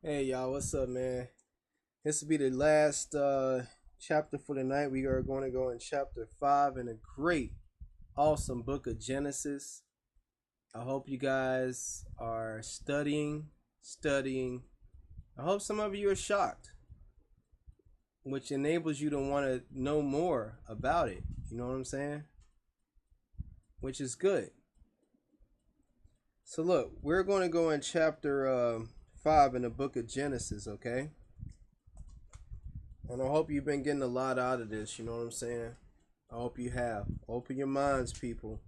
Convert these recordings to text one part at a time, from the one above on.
Hey y'all, what's up, man? This will be the last chapter for the night. We are going to go in chapter 5 in a great, awesome book of Genesis. I hope you guys are studying. I hope some of you are shocked, which enables you to want to know more about it. You know what I'm saying? Which is good. So, look, we're going to go in chapter 5 in the book of Genesis, okay? And I hope you've been getting a lot out of this, you know what I'm saying? I hope you have. Open your minds, people.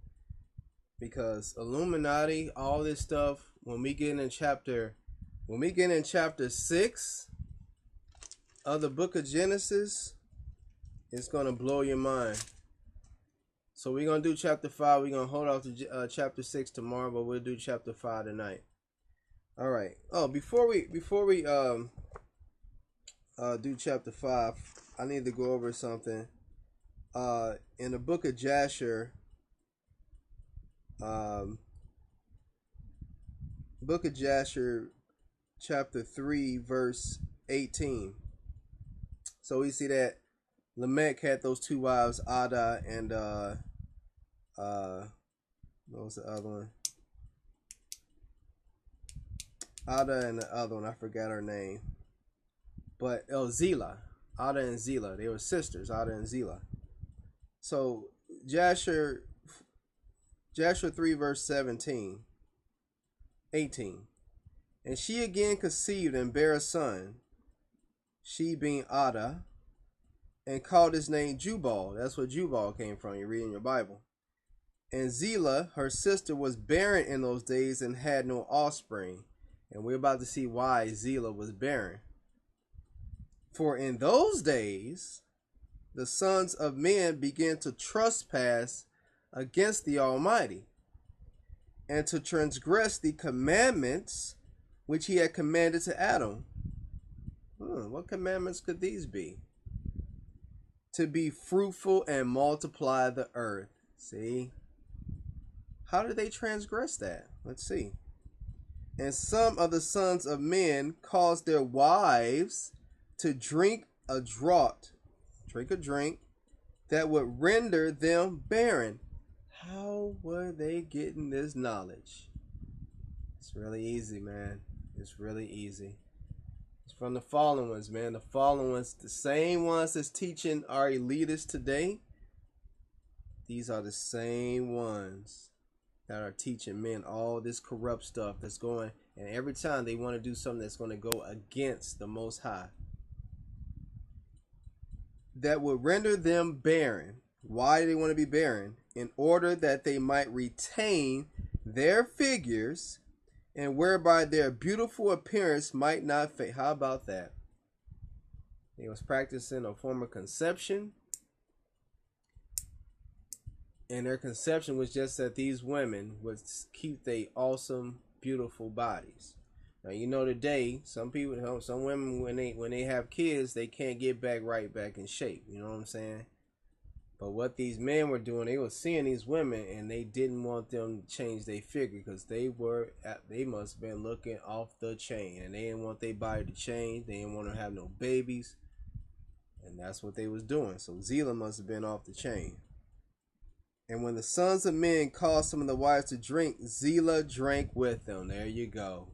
Because Illuminati, all this stuff, when we get in chapter 6 of the book of Genesis, it's gonna blow your mind. So we're gonna do chapter 5. We're gonna hold off to chapter 6 tomorrow, but we'll do chapter 5 tonight. All right. Oh, before we do chapter 5, I need to go over something. In the book of Jasher, book of Jasher, chapter 3, verse 18. So we see that Lamech had those two wives, Ada and what was the other one? Ada and the other one, I forgot her name. But Zillah. Ada and Zillah. They were sisters, Ada and Zillah. So Jasher 3 verse 18. And she again conceived and bare a son, she being Ada, and called his name Jubal. That's where Jubal came from. You read in your Bible. And Zillah, her sister, was barren in those days and had no offspring. And we're about to see why Zillah was barren. For in those days, the sons of men began to trespass against the Almighty, and to transgress the commandments which he had commanded to Adam. What commandments could these be? To be fruitful and multiply the earth. See? How did they transgress that? Let's see. And some of the sons of men caused their wives to drink a drink that would render them barren. How were they getting this knowledge? It's really easy, man. It's really easy. It's from the fallen ones, man. The fallen ones, the same ones that's teaching our elitists today. These are the same ones that are teaching men all this corrupt stuff that's going, and every time they want to do something that's going to go against the Most High, that would render them barren. Why do they want to be barren? In order that they might retain their figures, and whereby their beautiful appearance might not fade. How about that? They was practicing a form of conception, and their conception was just that these women would keep their awesome, beautiful bodies. Now, you know, today some people, some women, when they have kids, they can't get right back in shape. You know what I'm saying? But what these men were doing, they were seeing these women, and they didn't want them to change their figure, because they must have been looking off the chain, and they didn't want their body to change. They didn't want to have no babies, and that's what they was doing. So Zillah must have been off the chain. And when the sons of men caused some of the wives to drink, Zillah drank with them. There you go.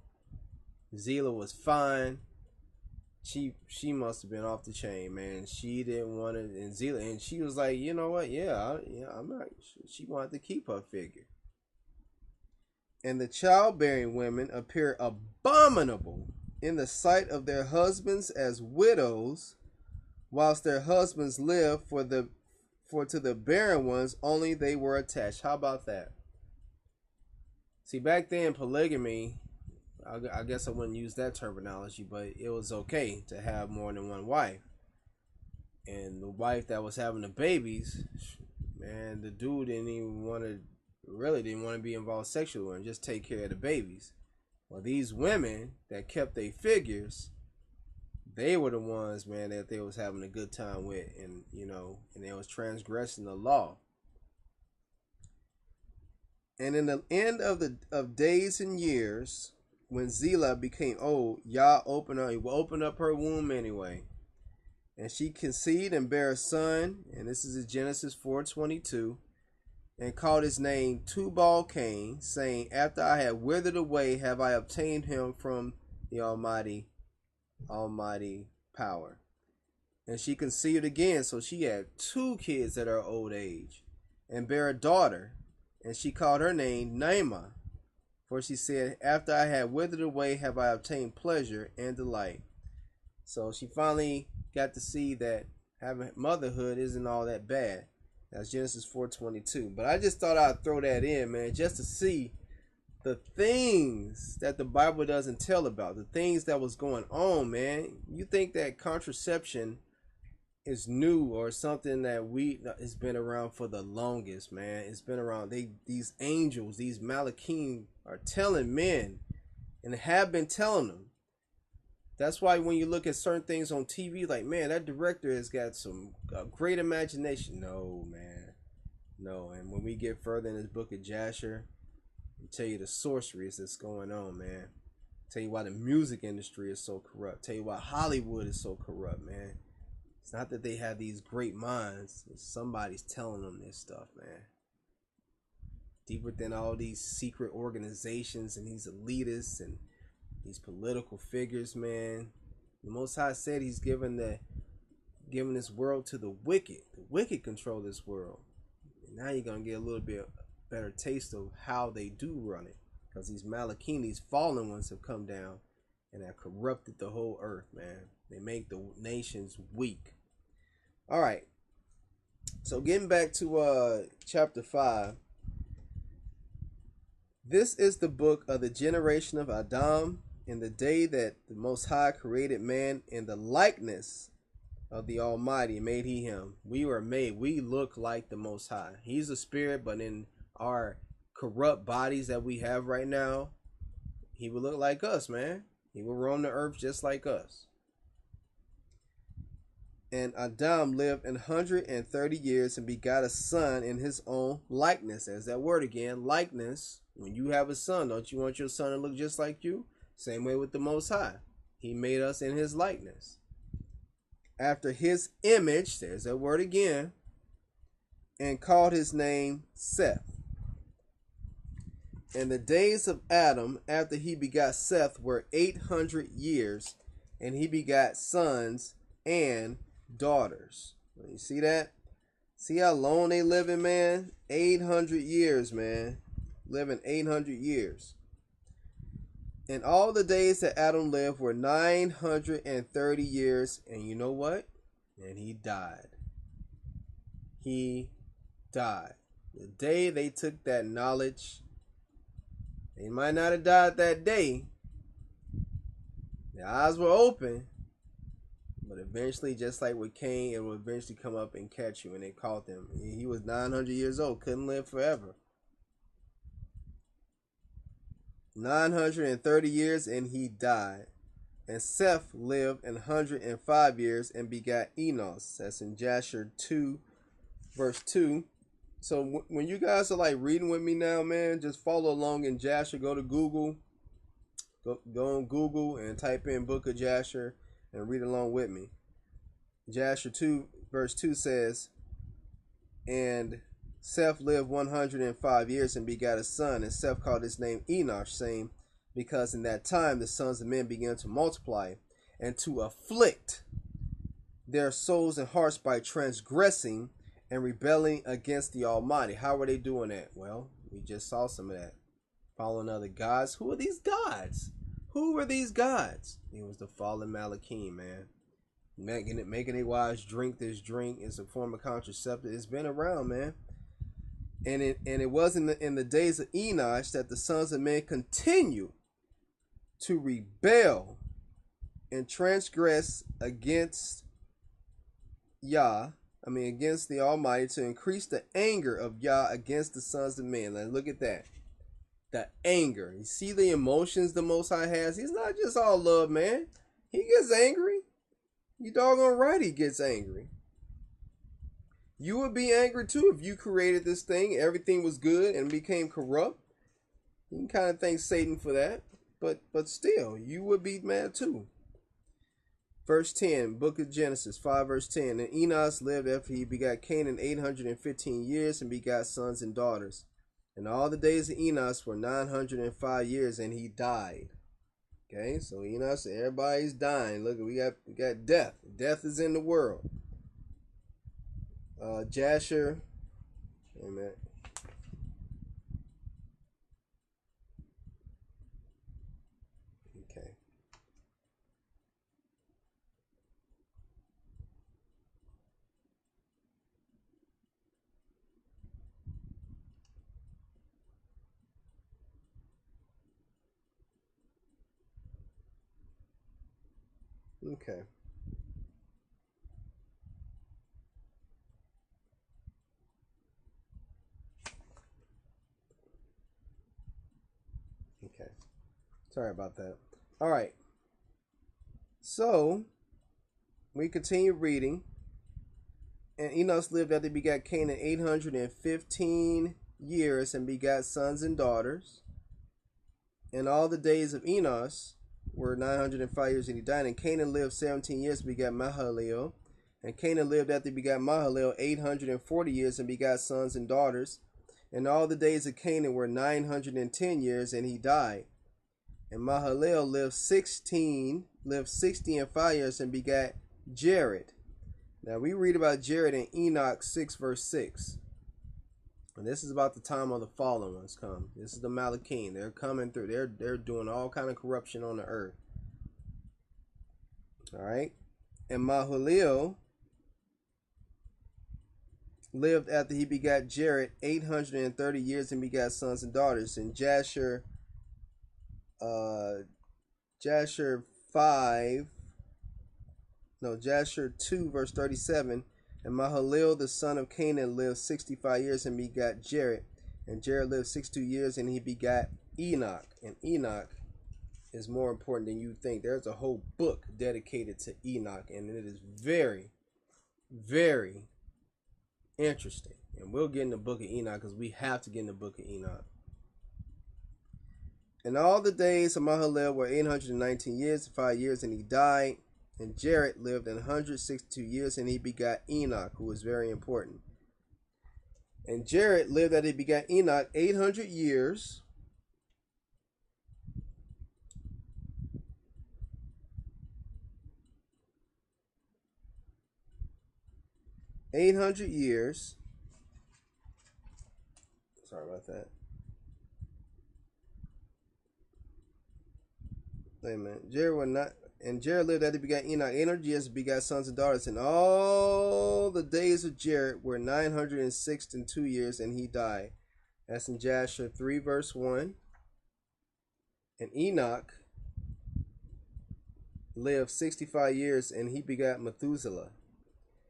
Zillah was fine. She must have been off the chain, man. She didn't want it, and Zillah, and she was like, you know what? I'm not. She wanted to keep her figure. And the childbearing women appear abominable in the sight of their husbands as widows, whilst their husbands live. For to the barren ones only they were attached. How about that? See, back then, polygamy, I guess I wouldn't use that terminology, but it was okay to have more than one wife. And the wife that was having the babies, man, the dude really didn't want to be involved sexually and just take care of the babies. Well, these women that kept their figures, they were the ones, man, that they was having a good time with, and and they was transgressing the law. And in the end of days and years, when Zillah became old, Yah opened up her womb anyway. And she conceived and bare a son, and this is in Genesis 4:22, and called his name Tubal-Cain, saying, after I had withered away, have I obtained him from the Almighty power. And she conceived again, so she had 2 kids at her old age, and bare a daughter, and she called her name Naamah, for she said, after I had withered away, have I obtained pleasure and delight. So she finally got to see that having motherhood isn't all that bad. That's Genesis 4:22. But I just thought I'd throw that in, man, just to see the things that the Bible doesn't tell about, the things that was going on, man. You think that contraception is new or something that it's been around for the longest, man. It's been around. These angels, these Malachim are telling men and have been telling them. That's why when you look at certain things on TV, like, man, that director has got some great imagination. No, man. No. And when we get further in this book of Jasher, I'll tell you the sorceries that's going on, man. I'll tell you why the music industry is so corrupt. I'll tell you why Hollywood is so corrupt, man. It's not that they have these great minds. It's somebody's telling them this stuff, man. Deeper than all these secret organizations and these elitists and these political figures, man. The Most High said he's giving this world to the wicked. The wicked control this world. And now you're going to get a little bit better taste of how they do run it. Because these Malachim, these fallen ones, have come down and have corrupted the whole earth, man. They make the nations weak. All right. So getting back to chapter 5. This is the book of the generation of Adam. In the day that the Most High created man in the likeness of the Almighty made he him. We were made. We look like the Most High. He's a spirit, but in our corrupt bodies that we have right now, he would look like us, man. He will roam the earth just like us. And Adam lived 130 years and begot a son in his own likeness. There's that word again, likeness. When you have a son, don't you want your son to look just like you? Same way with the Most High. He made us in his likeness. After his image, there's that word again, and called his name Seth. And the days of Adam after he begot Seth were 800 years, and he begot sons and daughters. You see that? See how long they living, man? 800 years, man. Living 800 years. And all the days that Adam lived were 930 years. And you know what? And he died. He died. The day they took that knowledge, they might not have died that day. Their eyes were open. But eventually, just like with Cain, it will eventually come up and catch you. And they caught him. He was 900 years old. Couldn't live forever. 930 years and he died. And Seth lived 105 years and begot Enoch. That's in Jasher 2 verse 2. So when you guys are like reading with me now, man, just follow along in Jasher. Go to Google. Go on Google and type in Book of Jasher and read along with me. Jasher 2 verse 2 says, and Seth lived 105 years and begot a son, and Seth called his name Enoch, saying, because in that time the sons of men began to multiply and to afflict their souls and hearts by transgressing and rebelling against the Almighty. How were they doing that? Well, we just saw some of that. Following other gods. Who are these gods? Who were these gods? It was the fallen Malachim, man. Making their wives drink this drink is a form of contraceptive. It's been around, man. And it was in the days of Enoch that the sons of men continued to rebel and transgress against against the Almighty, to increase the anger of Yah against the sons of men. Like, look at that. The anger. You see the emotions the Most High has? He's not just all love, man. He gets angry. You doggone right he gets angry. You would be angry too if you created this thing, everything was good and became corrupt. You can kind of thank Satan for that. but still, you would be mad too. Verse 10, Book of Genesis 5 verse 10. And Enoch lived after he begat Canaan 815 years and begat sons and daughters. And all the days of Enoch were 905 years, and he died. Okay, so Enoch said everybody's dying. Look, we got death. Death is in the world. Jasher. Amen. Okay. Okay. Okay. Sorry about that. All right. So, we continue reading. And Enoch lived after he begat Canaan 815 years and begat sons and daughters. And all the days of Enoch were 905 years, and he died. And Canaan lived 17 years and begat Mahalalel. And Canaan lived after he begat Mahalalel 840 years and begat sons and daughters. And all the days of Canaan were 910 years, and he died. And Mahalalel lived 60 and 5 years and begat Jared. Now we read about Jared in Enoch 6 verse 6. And this is about the time of the fallen ones come. This is the Malachim. They're coming through. They're doing all kind of corruption on the earth. All right. And Mahalalel lived after he begat Jared 830 years and begat sons and daughters. And Jasher 2 verse 37. And Mahalalel the son of Canaan lived 65 years and begat Jared. And Jared lived 62 years and he begat Enoch. And Enoch is more important than you think. There's a whole book dedicated to Enoch, and it is very, very interesting. And we'll get in the book of Enoch because we have to get in the book of Enoch. And all the days of Mahalalel were 819 years, 5 years, and he died. And Jared lived 162 years, and he begat Enoch, who was very important. And Jared lived that he begat Enoch 800 years. Sorry about that. Amen. Jared lived that he begat Enoch 800 years, begat sons and daughters, and all the days of Jared were 906 and 2 years, and he died. That's in Jasher 3 verse 1. And Enoch lived 65 years, and he begat Methuselah.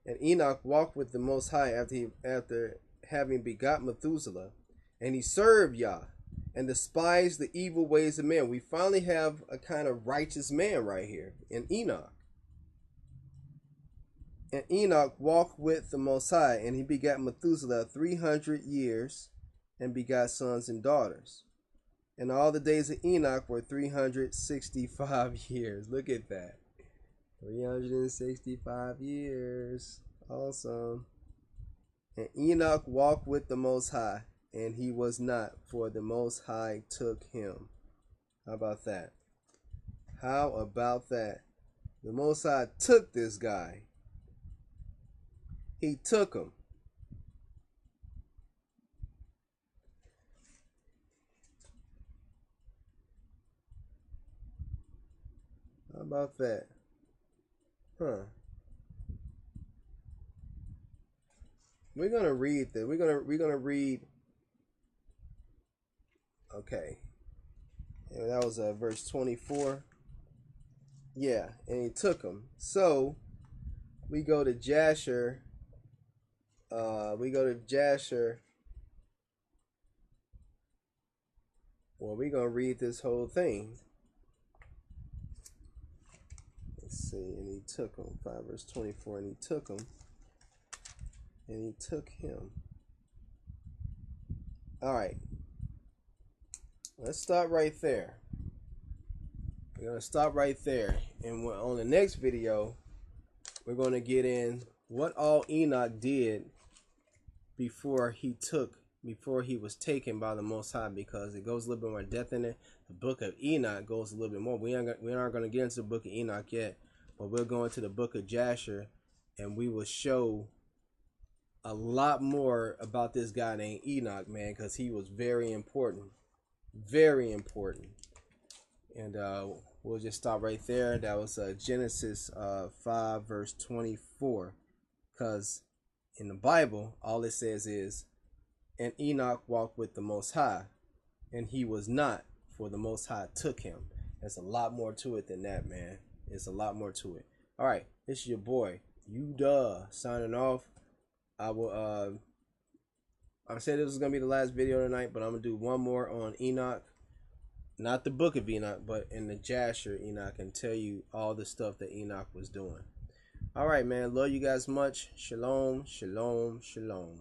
And Enoch walked with the Most High after having begot Methuselah, and he served Yah and despised the evil ways of men. We finally have a kind of righteous man right here in Enoch. And Enoch walked with the Most High, and he begat Methuselah 300 years and begot sons and daughters. And all the days of Enoch were 365 years. Look at that. 365 years. Awesome. And Enoch walked with the Most High, and he was not, for the Most High took him. How about that? How about that? The Most High took this guy. He took him. How about that? Huh. We're gonna read that. We're gonna read. Okay. And that was verse 24. Yeah, and he took him. So we go to Jasher. Well, we're gonna read this whole thing. Let's see. And he took him. 5 verse 24. And he took him. And he took him. All right. Let's start right there. We're going to stop right there. And on the next video, we're going to get in what all Enoch did before he was taken by the Most High, because it goes a little bit more depth in it. The book of Enoch goes a little bit more. We aren't going to get into the book of Enoch yet, but we'll go into the book of Jasher, and we will show a lot more about this guy named Enoch, man, because he was very important. Very important. And we'll just stop right there. That was Genesis 5 verse 24, because in the Bible all it says is, and Enoch walked with the Most High, and he was not, for the Most High took him. There's a lot more to it than that, man. It's a lot more to it. All right, this is your boy signing off. I said this was gonna be the last video tonight, but I'm gonna do one more on Enoch. Not the book of Enoch, but in the Jasher Enoch, and tell you all the stuff that Enoch was doing. All right, man. Love you guys much. Shalom, shalom, shalom.